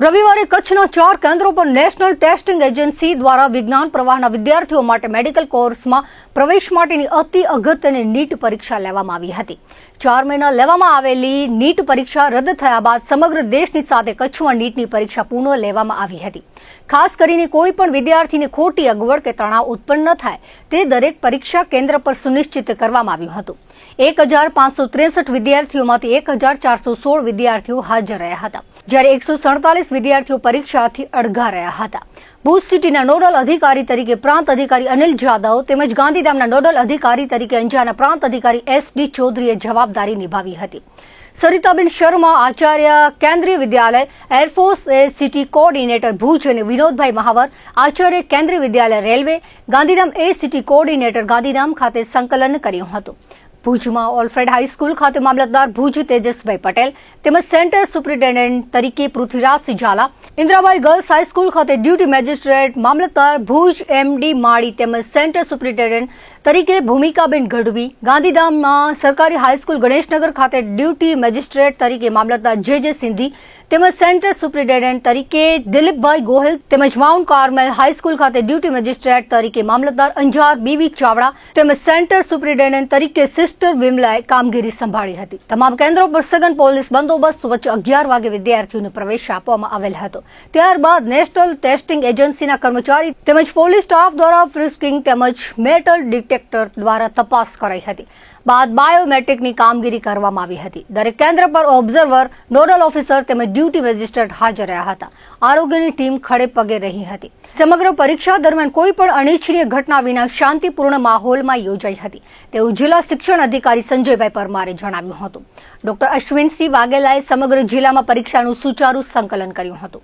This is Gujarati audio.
રવિવારે કચ્છના 4 કેન્દ્રો પર નેશનલ ટેસ્ટિંગ એજન્સી દ્વારા વિજ્ઞાન પ્રવાહના વિદ્યાર્થીઓ માટે મેડિકલ કોર્સમાં પ્રવેશ માટેની અતિ અગત્યની નીટ પરીક્ષા લેવામાં આવી હતી। 4 મહિના લેવામાં આવેલી નીટ પરીક્ષા રદ થયા બાદ સમગ્ર દેશની સાથે કચ્છમાં નીટની પરીક્ષા પુનઃ લેવામાં આવી હતી। ખાસ કરીને કોઈ પણ વિદ્યાર્થીને ખોટી અગવડ કે તણાવ ઉત્પન્ન ન થાય તે દરેક પરીક્ષા કેન્દ્ર પર સુનિશ્ચિત કરવામાં આવ્યું હતું। 1563 વિદ્યાર્થીઓમાંથી 1416 વિદ્યાર્થીઓ હાજર રહ્યા હતા, જ્યારે 147 વિદ્યાર્થીઓ પરીક્ષાથી અડઘા રહ્યા હતા। ભુજ સિટીના નોડલ અધિકારી તરીકે પ્રાંત અધિકારી અનિલ જાદવ તેમજ ગાંધીધામના નોડલ અધિકારી તરીકે અંજારના પ્રાંત અધિકારી એસ.ડી. ચૌધરીએ જવાબદારી નિભાવી હતી। સરિતાબેન શર્મા આચાર્ય Kendriya Vidyalaya air force city coordinator Bhuj અને વિનોદભાઈ મહાવર આચાર્ય Kendriya Vidyalaya railway Gandhidham city coordinator Gandhidham ખાતે સંકલન કર્યું હતું। ભુજમાં ઓલફ્રેડ હાઈસ્કૂલ ખાતે મામલતદાર ભુજ તેજસભાઈ પટેલ તેમજ સેન્ટર સુપ્રિન્ટેન્ડન્ટ તરીકે પૃથ્વીરાજસિંહ ઝાલા, ઇન્દ્રાબાઈ ગર્લ્સ હાઈસ્કૂલ ખાતે ડ્યુટી મેજિસ્ટ્રેટ મામલતદાર ભુજ એમ.ડી. માળી તેમજ સેન્ટર સુપ્રિન્ટેન્ડન્ટ તરીકે ભૂમિકાબેન ગઢવી, ગાંધીધામમાં સરકારી હાઈસ્કૂલ ગણેશનગર ખાતે ડ્યુટી મેજિસ્ટ્રેટ તરીકે મામલતદાર જે સિંધી તેમજ સેન્ટર સુપ્રિન્ટેન્ડન્ટ તરીકે દિલીપભાઈ ગોહિલ તેમજ માઉન્ટ કાર્મેલ હાઈસ્કૂલ ખાતે ડ્યુટી મેજિસ્ટ્રેટ તરીકે મામલતદાર અંજાર બીવી ચાવડા તેમજ સેન્ટર સુપ્રિન્ટેન્ડન્ટ તરીકે સિસ્ટર વિમલાએ કામગીરી સંભાળી હતી। તમામ કેન્દ્રો પર સઘન પોલીસ બંદોબસ્ત વચ્ચે 11 વાગે વિદ્યાર્થીઓને પ્રવેશ આપવામાં આવેલ હતો। ત્યારબાદ નેશનલ ટેસ્ટિંગ એજન્સીના કર્મચારી તેમજ પોલીસ સ્ટાફ દ્વારા ફ્રિસ્કિંગ તેમજ મેટલ ડિટેક્ટર દ્વારા તપાસ કરાઈ હતી। બાદ બાયોમેટ્રિકની કામગીરી કરવામાં આવી હતી। દરેક કેન્દ્ર પર ઓબ્ઝર્વર, નોડલ ઓફિસર તેમજ ડ્યુટી મેજિસ્ટ્રેટ હાજર રહ્યા હતા। આરોગ્યની ટીમ ખડે પગે રહી હતી। સમગ્ર પરીક્ષા દરમિયાન કોઈ પણ અનિચ્છનીય ઘટના વિના શાંતિપૂર્ણ માહોલમાં યોજાઈ હતી તેવું જિલ્લા શિક્ષણ અધિકારી સંજયભાઈ પરમારે જણાવ્યું હતું। ડોક્ટર અશ્વિનસિંહ વાઘેલાએ સમગ્ર જિલ્લામાં પરીક્ષાનું સુચારુ સંકલન કર્યું હતું।